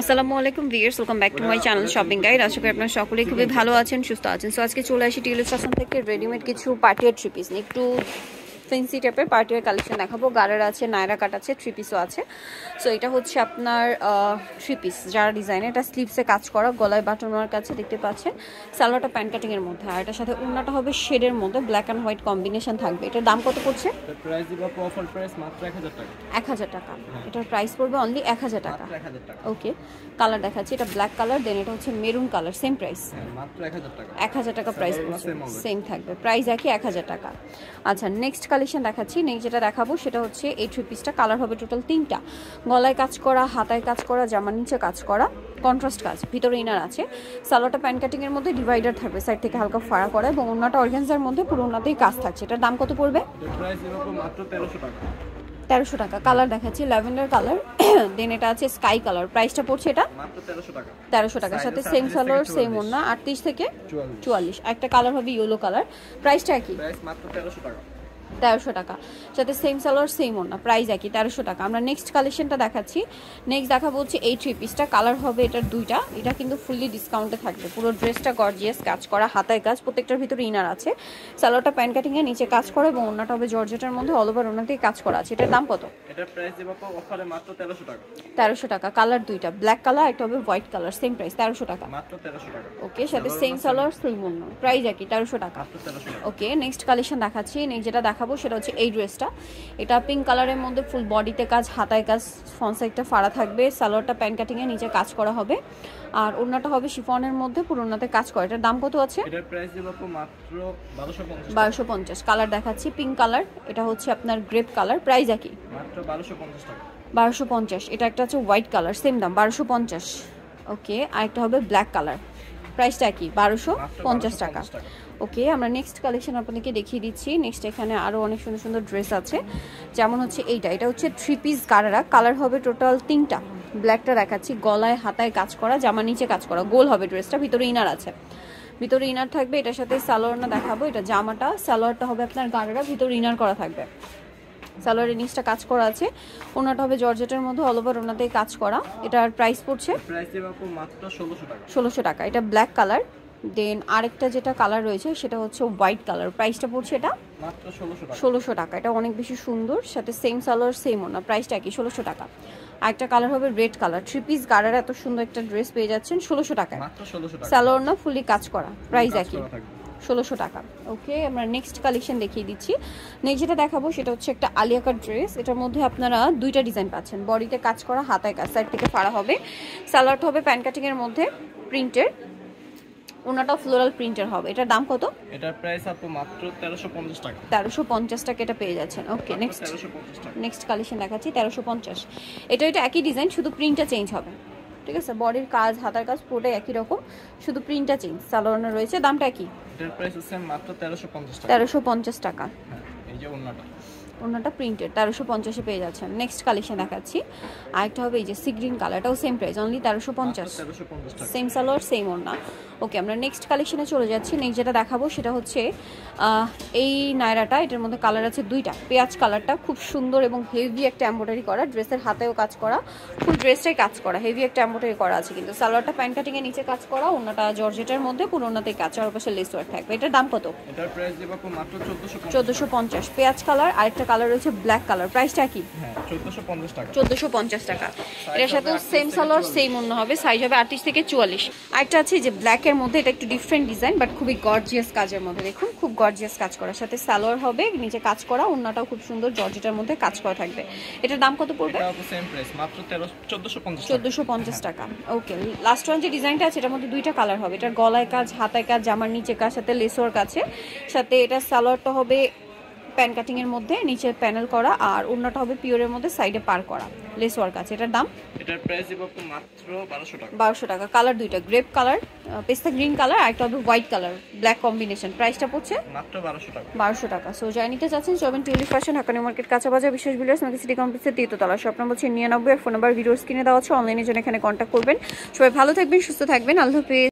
আসসালামু আলাইকুম viewers, welcome back to my channel shopping guide. আশা করি আপনারা সকলেই খুবই ভালো আছেন, সুস্থ আছেন। সো আজকে চলে আসি টিউলিপ ফ্যাশন থেকে রেডিমেড কিছু পার্টিয়ার থ্রি পিস একটু ফ্যান্সি টাইপের পার্টিয়ার কালেকশন দেখাবো। গাড়ার আছে, নায়রা কাট আছে, থ্রি পিসও আছে। সো এটা হচ্ছে আপনার থ্রি পিস যারা ডিজাইন, এটা স্লিভসে কাজ করা, গলায় বাটন ওয়ার্ক আছে দেখতে পাচ্ছেন। সালোয়ারটা প্যান্ট কাটিং এর মধ্যে, আর এটার সাথে ওড়নাটা হবে শেডের মধ্যে, ব্ল্যাক অ্যান্ড হোয়াইট কম্বিনেশন থাকবে। এটার দাম কত পড়ছে? প্রাইস দিব অফার প্রাইস মাত্র 1000 টাকা। 1000 টাকা। এটার প্রাইস পড়বে অনলি 1000 টাকা। ওকে, কালার দেখাচ্ছি, এটা ব্ল্যাক কালার, দেন এটা হচ্ছে মেরুন কালার, সেম প্রাইস মাত্র 1000 টাকা। 1000 টাকা প্রাইস পড়ছে, সেম থাকবে প্রাইস একই 1000 টাকা। আচ্ছা, নেক্সট কালেকশন দেখাচ্ছি। নেক্সট যেটা দেখাবো সেটা হচ্ছে এই থ্রি পিসটা, কালার হবে টোটাল 3টা। গলায় কাজ করা, হাতায় কাজ করা, জামার নিচে কাজ করা, কন্ট্রাস্ট কাজ, ভিতরে ইনার আছে। সালোয়ারটা প্যান্ট কাটিং এর মধ্যে ডিভাইডার থাকবে, সাইড থেকে হালকা ফাড়া করা, এবং ওড়নাটা অর্গানজার মধ্যে পুরো ওড়নাতেই কাজ থাকছে। এটার দাম কত পড়বে? প্রাইস দিব মাত্র 1300 টাকা। 1300 টাকা। কালার দেখাচ্ছি ল্যাভেন্ডার কালার, দেন এটা আছে স্কাই কালার। প্রাইসটা পড়ছে এটা মাত্র 1300 টাকা। 1300 টাকার সাথে সেম সালোয়ার, সেম ওড়না, 38 থেকে 44। একটা কালার হবে ইয়েলো কালার, প্রাইসটা একই, প্রাইস মাত্র 1300 টাকা। 1300 টাকা, সাথে সেম সালোয়ার, সেম ওড়না, প্রাইস একই 1300 টাকা। আমরা নেক্সট কালেকশনটা দেখাচ্ছি। নেক্সট দেখাবো হচ্ছে এই থ্রি পিসটা, কালার হবে এটার 2টা। এটা কিন্তু ফুললি ডিসকাউন্টে থাকবে। পুরো ড্রেসটা গর্জিয়াস কাজ করা, হাতায় কাজ, প্রত্যেকটার ভিতরে ইনার আছে। সালোয়ারটা প্যান্ট কাটিং এর নিচে কাজ করা, এবং ওড়নাটা হবে জর্জেটের মধ্যে, অল ওভার ওড়নাতেই কাজ করা আছে। এটার দাম কত? এটার প্রাইস দিব অফারে মাত্র 1300 টাকা। 1300 টাকা। কালার 2টা, ব্ল্যাক কালার, একটা হবে হোয়াইট কালার, সেম প্রাইস 1300 টাকা, মাত্র 1300 টাকা। ওকে, সাথে সেম সালোয়ার, সেম ওড়না, প্রাইস একই 1300 টাকা। ওকে, নেক্সট কালেকশন দেখাচ্ছি। নেক্সট যেটা দেখাবো সেটা হচ্ছে এই ড্রেসটা। এটা পিঙ্ক কালারের মধ্যে ফুল বডিতে কাজ, হাতায় কাজ, ফ্রন্ট সাইডটা ফাড়া থাকবে। সালোয়ারটা প্যান্ট কাটিং এর নিচে কাজ করা হবে, আর ওড়নাটা হবে শিফনের মধ্যে, পুরো ওড়নাতে কাজ করা। এটার দাম কত আছে? এটার প্রাইস দিব মাত্র 1250। 1250। কালার দেখাচ্ছি, পিঙ্ক কালার, এটা হচ্ছে আপনার গ্রেপ কালার, প্রাইস একই মাত্র 1250 টাকা। 1250। এটা একটা হচ্ছে হোয়াইট কালার, সেম দাম 1250। ওকে, আর একটা হবে ব্ল্যাক কালার, প্রাইসটা কি 1250 টাকা। ওকে, আমরা নেক্সট কালেকশন আপনাদেরকে দেখিয়ে দিচ্ছি। নেক্সট এখানে আরও অনেক সুন্দর সুন্দর ড্রেস আছে, যেমন হচ্ছে এটা হচ্ছে থ্রি পিস গারারা, কালার হবে টোটাল 3টা। ব্ল্যাকটা দেখাচ্ছি, গলায় হাতায় কাজ করা, জামার নিচে কাজ করা, গোল হবে ড্রেসটা, ভিতরে ইনার আছে, ভিতরে ইনার থাকবে। এটার সাথে সালোয়ারটা দেখাবো, এটা জামাটা, সালোয়ারটা হবে আপনার গারারা, ভিতরে ইনার করা থাকবে। সালোয়ারের নিচটা কাজ করা আছে, ওনাটা হবে জর্জেটের মধ্যে, অল ওভার ওনাতেই কাজ করা। এটার প্রাইস পড়ছে প্রাইস দেব মাত্র 1600 টাকা। 1600 টাকা। এটা ব্ল্যাক কালার, দেন আরেকটা যেটা কালার রয়েছে সেটা হচ্ছে হোয়াইট কালার, প্রাইসটা পড়ছে এটা মাত্র 1600 টাকা। 1600 টাকা। এটা অনেক বেশি সুন্দর, সাথে সেম সালোয়ার, সেম ওনা, প্রাইসটা কি 1600 টাকা। আরেকটা কালার হবে রেড কালার, থ্রি পিস গারার, এত সুন্দর একটা ড্রেস পেয়ে যাচ্ছেন 1600 টাকায়, মাত্র 1600 টাকা। সালোয়ার না ফুলি কাজ করা, প্রাইস একই 1600 টাকা। ওকে, আমরা নেক্সট কালেকশন দেখিয়ে দিচ্ছি। নেক্সট যেটা দেখাবো সেটা হচ্ছে একটা আলিয়া কাট ড্রেস। এটার মধ্যে আপনারা 2টা ডিজাইন পাচ্ছেন, বডিতে কাজ করা, হাতায় কাজ, সাইড থেকে ফাড়া হবে। সালোয়ারটা হবে প্যান্ট কাটিং এর মধ্যে প্রিন্টের, ওনাটাও ফ্লোরাল প্রিন্টের হবে। এটার দাম কত? এটার প্রাইস আপু মাত্র 1350 টাকা। 1350 টাকা এটা পেয়ে যাচ্ছেন। ওকে, নেক্সট 1350 টাকা। নেক্সট কালেকশন দেখাচ্ছি 1350। এটা একই ডিজাইন, শুধু প্রিন্টটা চেঞ্জ হবে, ঠিক আছে? বডির কাজ, হাতার কাজ পুরোটাই একই রকম, শুধু প্রিন্টটা চেঞ্জ। সালোয়ার রয়েছে, দামটা কি? এটার প্রাইস হচ্ছে মাত্র 1350 টাকা। 1350 টাকা। এই যে ওন্নাটা, ওনাটা প্রিন্টেড, 1350-এ পেয়ে যাচ্ছেন। নেক্সট কালেকশন দেখাচ্ছি। আরেকটা হবে এই যে সি গ্রিন কালারটাও same price, only 1350, same salwar, same ওড়না। ওকে, আমরা নেক্সট কালেকশনে চলে যাচ্ছি। নেক্সট যেটা দেখাবো সেটা হচ্ছে এই নায়রাটা। এটার মধ্যে কালার আছে 2টা। পেঁয়াজ কালারটা খুব সুন্দর এবং হেভি একটা এমব্রয়ডারি করা, ড্রেসের হাতেও কাজ করা, ফুল ড্রেসটাই কাজ করা, হেভি একটা এমব্রয়ডারি করা আছে। কিন্তু সালোয়ারটা প্যান্ট কাটিং এর নিচে কাজ করা, ওড়নাটা জর্জেটের মধ্যে, পুরো ওড়নাতেই কাজ, আর পাশে লেস ওয়ার্ক থাকবে। এটার দাম কত? এটার প্রাইস দেব মাত্র 1450। পেঁয়াজ কালার, আরেকটা কালার রয়েছে ব্ল্যাক কালার, প্রাইসটা কি? 1450 টাকা। 1450 টাকা। এর সাথে সেম সালোয়ার, সেম ওড়না হবে, সাইজ হবে 38 থেকে 44। আরেকটা আছে যে ব্ল্যাকের মধ্যে, এটা একটু ডিফারেন্ট ডিজাইন বাট খুবই গর্জিয়াস কাজের মধ্যে, দেখুন খুব গর্জিয়াস কাজ করার সাথে সালোয়ার হবে, নিচে কাজ করা, ওড়নাটাও খুব সুন্দর জর্জেটের মধ্যে কাজ করা থাকবে। এটার দাম কত পড়বে? এটাও সেম প্রাইস, মাত্র 1450। 1450 টাকা। ওকে, লাস্ট ওয়ান যে ডিজাইনটা আছে এটার মধ্যে 2টা কালার হবে। এটার গলায় কাজ, হাতায় কাজ, জামার নিচে কাজ, সাথে লেস ওয়ার্ক আছে। সাথে এটা সালোয়ারটা হবে প্যান্ট কাটিং এর মধ্যে, নিচে প্যানেল করা, আর ওড়নাটা হবে পিওরের মধ্যে, সাইডে পার করা, লেস ওয়ার্ক আছে। এটার দাম? এটার প্রাইস দিব মাত্র 1200 টাকা। 1200 টাকা। কালার 2টা, গ্রেপ কালার, পেস্তা গ্রিন কালার, আর একটা হবে হোয়াইট কালার, ব্ল্যাক কম্বিনেশন। প্রাইসটা পড়ছে মাত্র 1200 টাকা। 1200 টাকা। সো যাই নিতে চাচ্ছেন চলবেন tulip fashion, Dhaka new market, কাঁচা বাজার, বিশেষ ভিলিয়ার্স, মার্কেট সিটি কমপ্লেক্সের 3য় তলা, শপ নম্বর 99, আর ফোন নাম্বার ভিডিওস কিনে দেওয়া আছে, অনলাইনে জন্য এখানে কন্ট্যাক্ট করবেন। সবাই ভালো থাকবেন, সুস্থ থাকবেন, আল্লাহ হাফেজ।